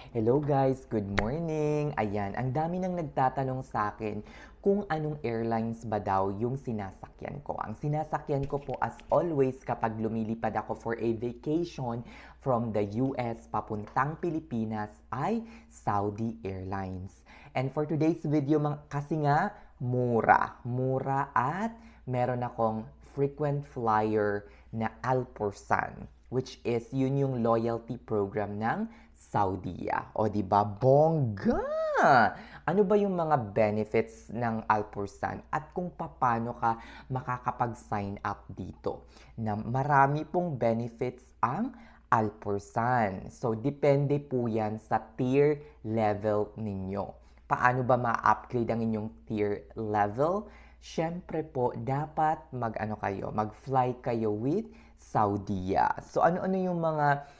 Hello guys, good morning! Ayan, ang dami nang nagtatanong sa akin kung anong airlines ba daw yung sinasakyan ko. Ang sinasakyan ko po as always kapag lumilipad ako for a vacation from the US papuntang Pilipinas ay Saudi Airlines. And for today's video, kasi nga mura. Mura at meron akong frequent flyer na Alporsan, which is yun yung loyalty program ng Saudiya. O di ba bongga? Ano ba yung mga benefits ng Alporsan at kung paano ka makakapag-sign up dito? Na marami pong benefits ang Alporsan. So depende po yan sa tier level ninyo. Paano ba ma-upgrade ang inyong tier level? Siyempre po, dapat mag-fly kayo with Saudiya. So ano-ano yung mga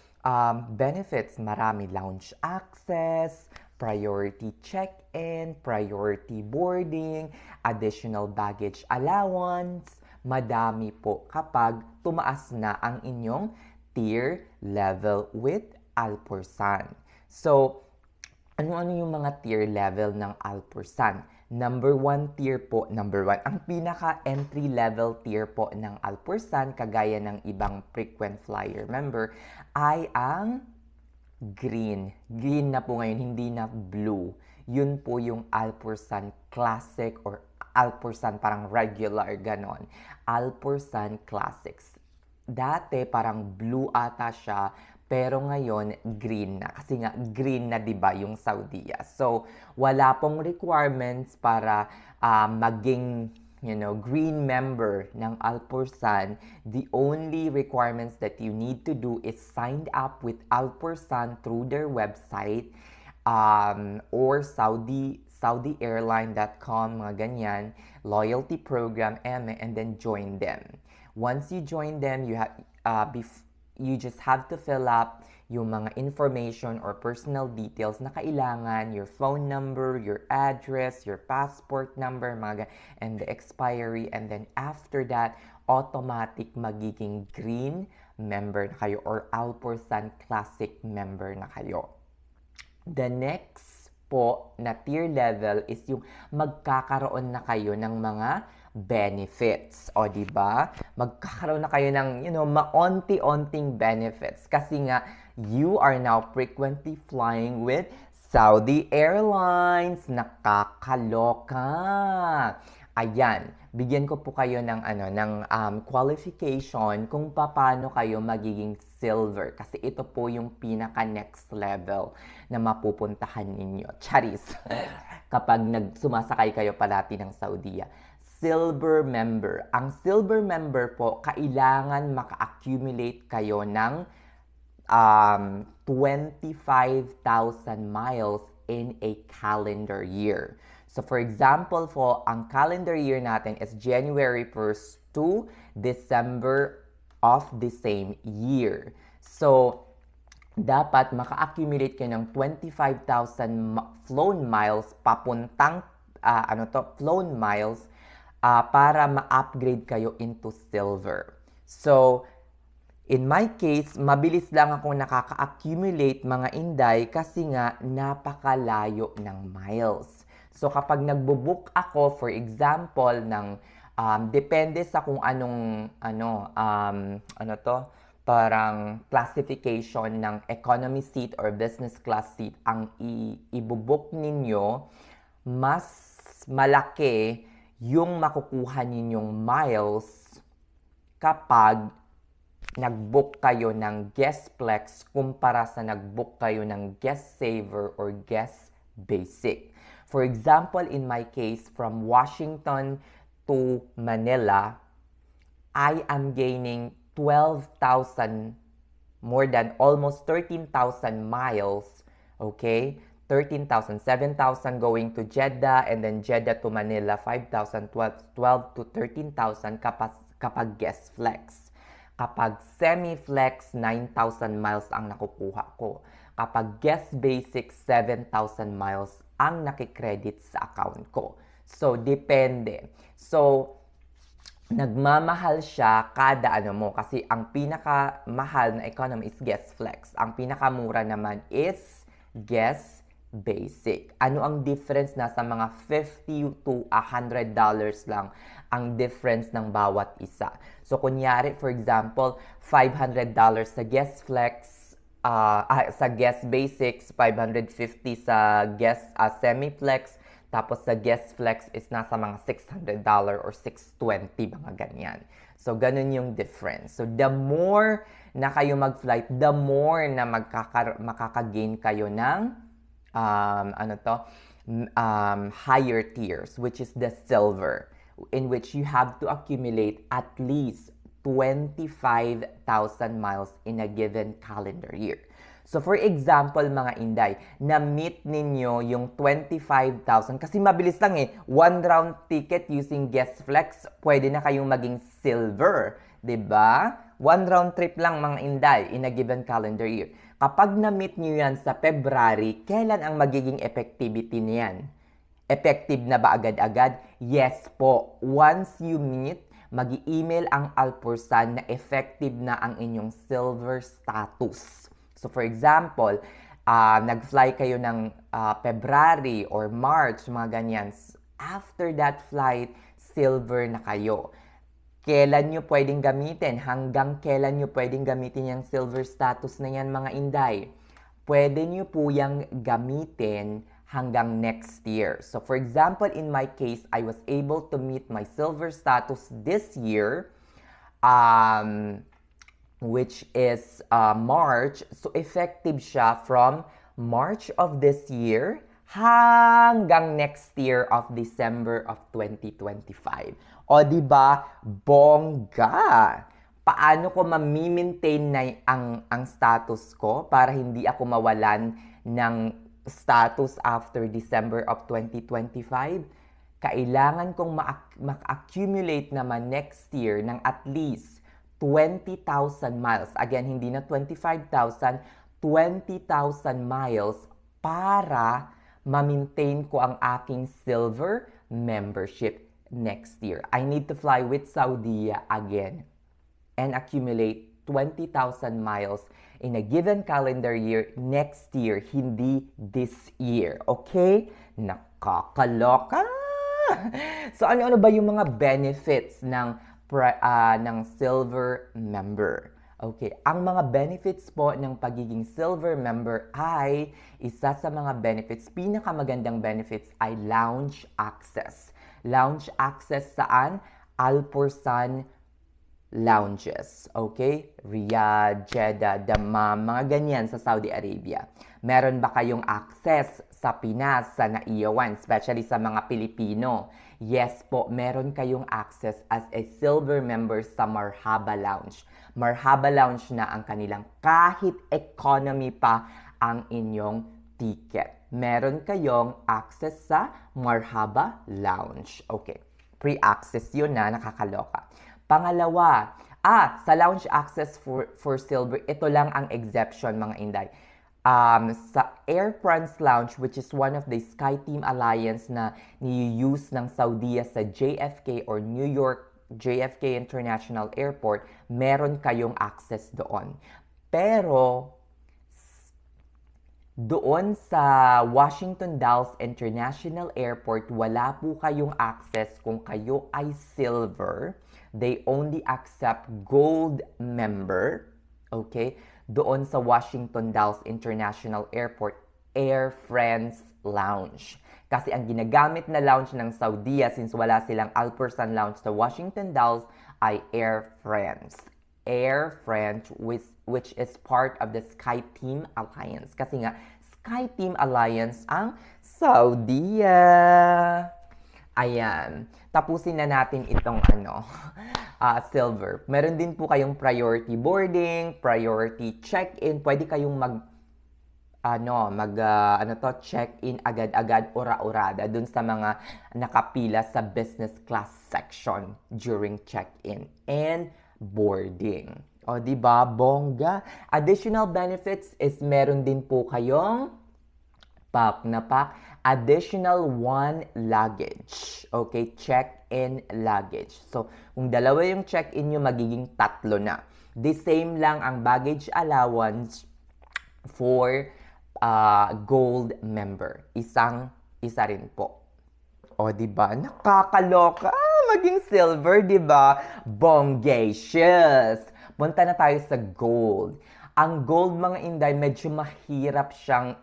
benefits? Marami lounge access, priority check-in, priority boarding, additional baggage allowance. Madami po kapag tumaas na ang inyong tier level with Alporsan. So, ano-ano yung mga tier level ng Alporsan? Number 1 tier po, ang pinaka-entry level tier po ng Alporsan, kagaya ng ibang frequent flyer member, ay ang green. Green na po ngayon, hindi na blue. Yun po yung Alporsan Classic or Alporsan parang regular, ganon. Alporsan Classics. Dati parang blue ata siya, pero ngayon green na kasi nga green na 'di ba yung Saudiya. So wala pong requirements para maging green member ng Alporsan. The only requirements that you need to do is sign up with Alporsan through their website or SaudiAirline.com, mga ganyan, loyalty program, and then join them. Once you join them, you just have to fill up yung mga information or personal details na kailangan, your phone number, your address, your passport number, and the expiry. And then after that, automatic magiging green member na kayo or Alporsan Classic member na kayo. The next po na tier level is yung magkakaroon na kayo ng mga benefits. O, di ba? Magkakaroon na kayo ng, maonti-onting benefits. Kasi nga, you are now frequently flying with Saudi Airlines. Nakakaloka. Ayan, bigyan ko po kayo ng qualification kung paano kayo magiging silver kasi ito po yung pinaka next level na mapupuntahan ninyo. Charis. Kapag sumasakay kayo palati ng Saudiya. Silver member. Ang silver member po, kailangan maka-accumulate kayo ng 25,000 miles in a calendar year. So for example po, ang calendar year natin is January 1st to December of the same year. So dapat maka-accumulate kayo ng 25,000 flown miles papuntang flown miles para ma-upgrade kayo into silver. So, in my case, mabilis lang ako nakaka-accumulate mga inday kasi nga napakalayo ng miles. So, kapag nagbo-book ako, for example, ng depende sa kung anong parang classification ng economy seat or business class seat ang i-book ninyo, mas malaki yung makukuha ninyong miles kapag nag-book kayo ng Guestplex kumpara sa nag-book kayo ng Guest Saver or Guest Basic. For example, in my case, from Washington to Manila, I am gaining 12,000, more than almost 13,000 miles, okay? 13,000, 7,000 going to Jeddah, and then Jeddah to Manila, 5,000, 12 to 13,000 kapag guest flex. Kapag semi-flex, 9,000 miles ang nakukuha ko. Kapag guest basic, 7,000 miles ang nakikredit sa account ko. So, depende. So, nagmamahal siya kada kasi ang pinakamahal na economy is guest flex. Ang pinakamura naman is guest basic. Ano ang difference? Nasa mga $50 to $100 lang ang difference ng bawat isa. So, kunyari, for example, $500 sa guest flex, sa guest basics, 550 sa guest semi-flex, tapos sa guest flex is nasa mga $600 or $620, mga ganyan. So, ganun yung difference. So, the more na kayo mag-flight, the more na makaka-gain kayo ng higher tiers, which is the silver, in which you have to accumulate at least 25,000 miles in a given calendar year. So for example, mga Inday, na-meet ninyo yung 25,000 kasi mabilis lang eh. One round ticket using guest flex, pwede na kayong maging silver, 'di ba? One round trip lang, mga Inday, in a given calendar year. Kapag na-meet nyo yan sa February, kailan ang magiging effectivity niyan? Effective na ba agad-agad? Yes po. Once you meet, mag-email ang Alpursan na effective na ang inyong silver status. So for example, nag-fly kayo ng February or March, mga ganyan. After that flight, silver na kayo. Kailan nyo pwedeng gamitin? Hanggang kailan nyo pwedeng gamitin yung silver status na yan, mga Inday? Pwede nyo po yung gamitin hanggang next year. So for example, in my case, I was able to meet my silver status this year, which is March. So effective siya from March of this year hanggang next year of December of 2025. O di ba, bongga! Paano ko ma-maintain na ang status ko para hindi ako mawalan ng status after December of 2025? Kailangan kong ma-accumulate naman next year ng at least 20,000 miles. Again, hindi na 25,000, 20,000 miles para ma-maintain ko ang aking silver membership next year. I need to fly with Saudia again and accumulate 20,000 miles in a given calendar year next year, hindi this year. Okay? Nakakaloka! So, ano-ano ba yung mga benefits ng silver member? Okay, ang mga benefits po ng pagiging silver member ay, isa sa mga benefits, pinakamagandang benefits ay lounge access. Lounge access saan? Alpursan lounges. Okay? Riyadh, Jeddah, Dammam, mga ganyan sa Saudi Arabia. Meron ba kayong access sa Pinas, sa Naiyawan, especially sa mga Pilipino? Yes po, meron kayong access as a silver member sa Marhaba Lounge. Marhaba Lounge na ang kanilang kahit economy pa ang inyong ticket. Meron kayong access sa Marhaba Lounge. Okay, pre-access yun na, nakakaloka. Pangalawa, sa lounge access for silver, ito lang ang exception, mga Inday. Sa Air France Lounge, which is one of the SkyTeam Alliance na ni-use ng Saudiya sa JFK or New York JFK International Airport, meron kayong access doon. Pero, doon sa Washington Dulles International Airport, wala po kayong access kung kayo ay silver. They only accept gold member. Okay? Doon sa Washington Dulles International Airport, Air France Lounge. Kasi ang ginagamit na lounge ng Saudiya, since wala silang Alpursan Lounge sa Washington Dulles, ay Air France. Air France, which is part of the SkyTeam Alliance. Kasi nga, SkyTeam Alliance ang Saudiya. Ayan. Tapusin na natin itong silver. Meron din po kayong priority boarding, priority check-in. Pwede kayong check-in agad-agad, ora-orada dun sa mga nakapila sa business class section during check-in and boarding. O, di ba? Bongga. Additional benefits is meron din po kayong additional 1 luggage. Okay, check-in luggage. So, kung dalawa yung check-in nyo, magiging 3 na. The same lang ang baggage allowance for gold member. Isa rin po. O, di ba? Nakakaloka maging silver, di ba? Bonggacious! Punta na tayo sa gold. Ang gold, mga inday, medyo mahirap siyang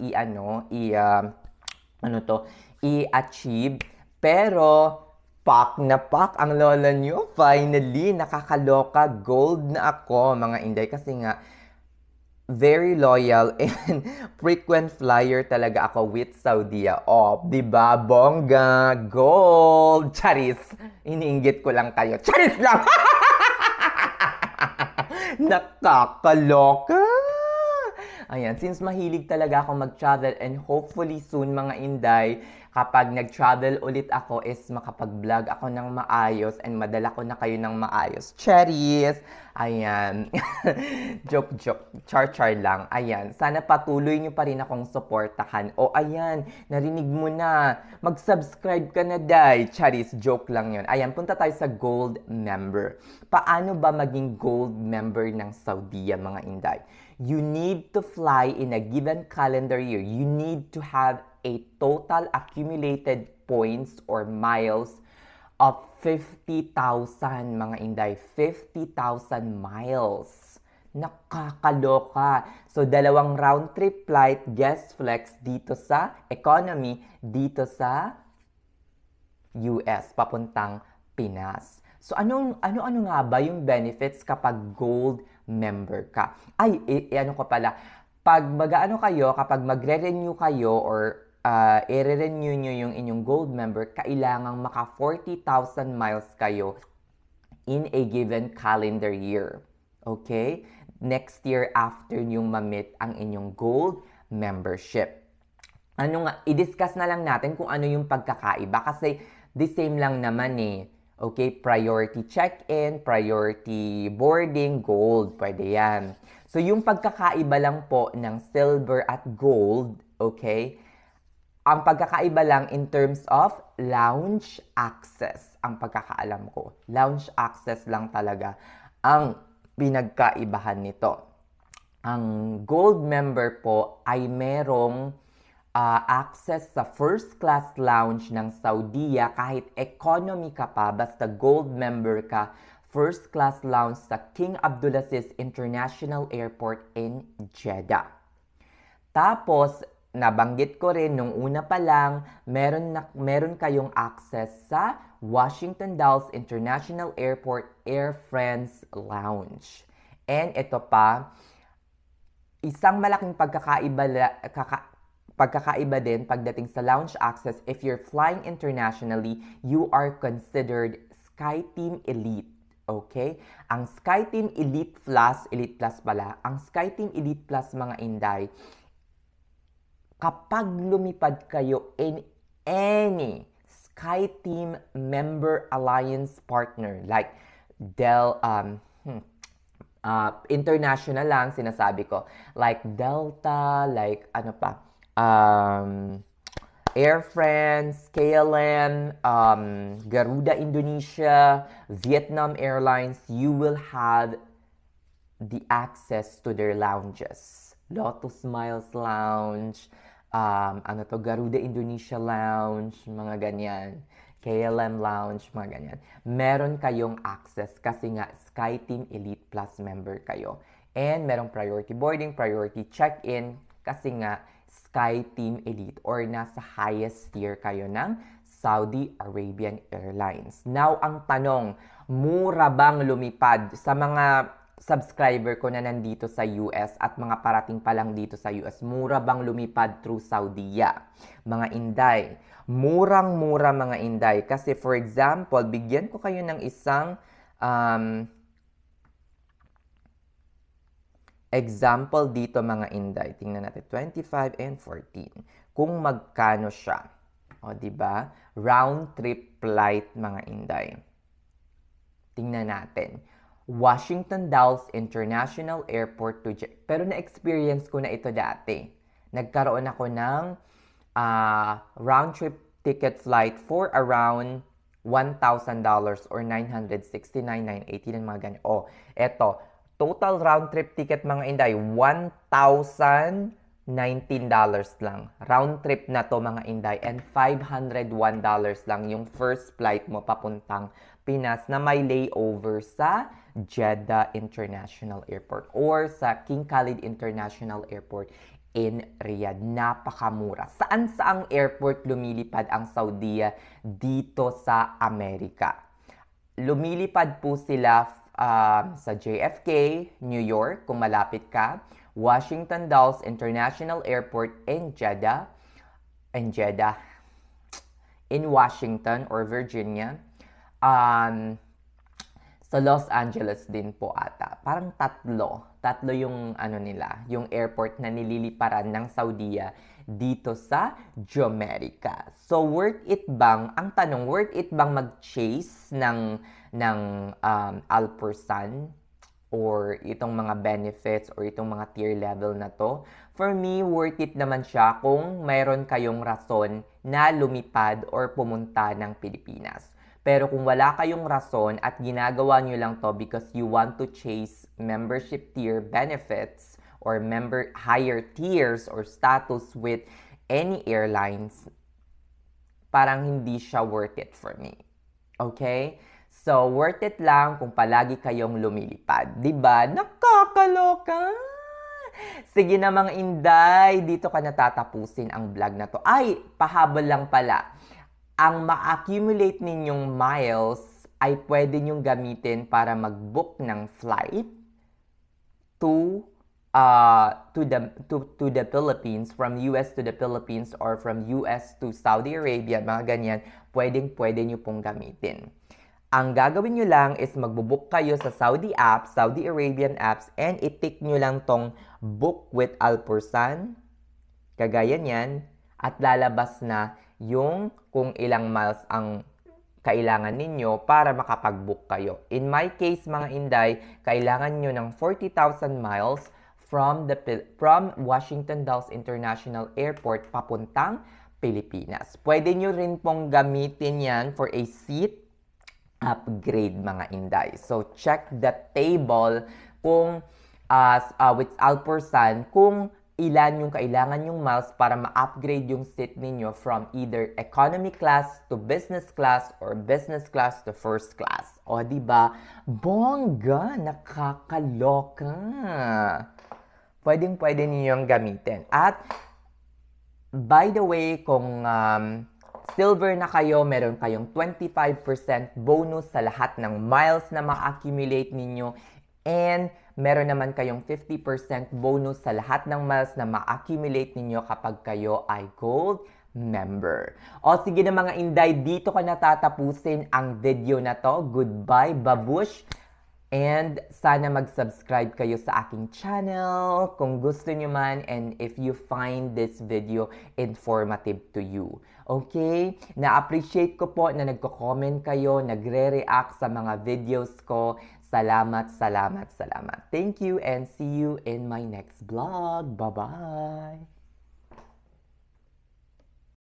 i-achieve. Pero, pak na pak ang lola nyo. Finally, nakakaloka. Gold na ako, mga inday. Kasi nga, very loyal and frequent flyer talaga ako with Saudia. Oh, 'di ba? Bongga, gold, charis. Iniinggit ko lang kayo. Charis lang. Nakakaloka. Ayan, since mahilig talaga ako mag-travel and hopefully soon, mga inday, kapag nag-travel ulit ako is makapag-vlog ako ng maayos and madala ko na kayo ng maayos. Cherries! Ayan. Joke. Char lang. Ayan. Sana patuloy nyo pa rin akong supportahan. O ayan, narinig mo na. Mag-subscribe ka na, day. Charis, joke lang yun. Ayan, punta tayo sa gold member. Paano ba maging gold member ng Saudia, mga inday? You need to fly in a given calendar year. You need to have a total accumulated points or miles of 50,000, mga inday. 50,000 miles. Nakakaloka. So, 2 round trip flight, guest flex dito sa economy, dito sa US, papuntang Pinas. So, ano nga ba yung benefits kapag gold member ka? Ay, ano ko pala. Pag kapag magre-renew kayo or i-renew nyo yung inyong gold member, kailangang maka 40,000 miles kayo in a given calendar year. Okay? Next year after yung ma-meet ang inyong gold membership. I-discuss na lang natin kung ano yung pagkakaiba kasi the same lang naman eh. Okay, priority check-in, priority boarding, gold, pwede yan. So, yung pagkakaiba lang po ng silver at gold, okay, ang pagkakaiba lang in terms of lounge access, ang pagkakaalam ko. Lounge access lang talaga ang pinagkaibahan nito. Ang gold member po ay merong access sa first class lounge ng Saudia kahit economy ka pa, basta gold member ka, first class lounge sa King Abdulaziz International Airport in Jeddah. Tapos, nabanggit ko rin nung una pa lang, meron kayong access sa Washington Dulles International Airport Air France Lounge. And ito pa, isang malaking pagkakaiba din pagdating sa lounge access. If you're flying internationally, you are considered SkyTeam Elite. Okay? Ang SkyTeam Elite Plus pala, ang SkyTeam Elite Plus, mga inday, kapag lumipad kayo in any SkyTeam member alliance partner, like international lang sinasabi ko, like Delta, like Air France, KLM, Garuda Indonesia, Vietnam Airlines, you will have the access to their lounges. Lotus Smiles Lounge, Garuda Indonesia Lounge, mga ganyan. KLM Lounge, mga ganyan. Meron kayong access kasi nga SkyTeam Elite Plus member kayo. And merong priority boarding, priority check-in kasi nga SkyTeam Elite or nasa highest tier kayo ng Saudi Arabian Airlines. Now, ang tanong, mura bang lumipad sa mga subscriber ko na nandito sa US at mga parating pa lang dito sa US? Mura bang lumipad through Saudia? Mga inday, murang-mura, mga inday. Kasi for example, bigyan ko kayo ng isang example dito, mga inday. Tingnan natin, 25 and 14. Kung magkano siya. O, diba? Round trip flight, mga inday. Tingnan natin. Washington Dulles International Airport to Jeddah. Pero na-experience ko na ito dati. Nagkaroon ako ng round trip ticket flight for around $1,000 or $969,980 ng mga ganyan. Oh, eto. Total round trip ticket, mga inday, $1,000 $19 lang. Round trip na to mga Inday, and $501 lang yung first flight mo papuntang Pinas na may layover sa Jeddah International Airport or sa King Khalid International Airport in Riyadh. Napakamura. Saan saang airport lumilipad ang Saudiya dito sa Amerika? Lumilipad po sila sa JFK, New York, kung malapit ka, Washington Dulles International Airport in Jeddah, in Washington or Virginia, sa Los Angeles din po ata. Parang tatlo yung ano nila, yung airport na nililiparan ng Saudiya dito sa Jomerica. So worth it bang, ang tanong, worth it bang mag-chase ng Alpursan or itong mga benefits or itong mga tier level na to? For me, worth it naman siya kung mayroon kayong rason na lumipad or pumunta ng Pilipinas. Pero kung wala kayong rason at ginagawa nyo lang to because you want to chase membership tier benefits or higher tiers or status with any airlines, parang hindi siya worth it for me. Okay? So, worth it lang kung palagi kayong lumilipad. Diba? Nakakaloka! Sige na mga Inday, dito ka natatapusin ang vlog na to. Ay, pahabol lang pala. Ang ma-accumulate ninyong miles ay pwede nyong gamitin para mag-book ng flight to the Philippines, from US to the Philippines or from US to Saudi Arabia, mga ganyan, pwede nyo pong gamitin. Ang gagawin nyo lang is magbubook kayo sa Saudi apps, Saudi Arabian apps, and i-tick nyo lang tong book with Alpursan, kagaya niyan, at lalabas na yung kung ilang miles ang kailangan ninyo para makapag-book kayo. In my case, mga Inday, kailangan nyo ng 40,000 miles from Washington Dulles International Airport papuntang Pilipinas. Pwede nyo rin pong gamitin yan for a seat upgrade, mga Inday. So, check the table kung with Alpursan kung ilan yung kailangan yung miles para ma-upgrade yung seat ninyo from either economy class to business class or business class to first class. O, diba? Bongga! Nakakaloka! Pwede niyo yung gamitin. At, by the way, kung silver na kayo, meron kayong 25% bonus sa lahat ng miles na ma-accumulate ninyo. And meron naman kayong 50% bonus sa lahat ng miles na ma-accumulate ninyo kapag kayo ay gold member. O sige na mga Inday, dito ko natatapusin ang video na to. Goodbye, babush! And sana mag-subscribe kayo sa aking channel kung gusto nyo man and if you find this video informative to you. Okay? Na-appreciate ko po na nagko-comment kayo, nagre-react sa mga videos ko. Salamat. Thank you and see you in my next vlog. Bye-bye!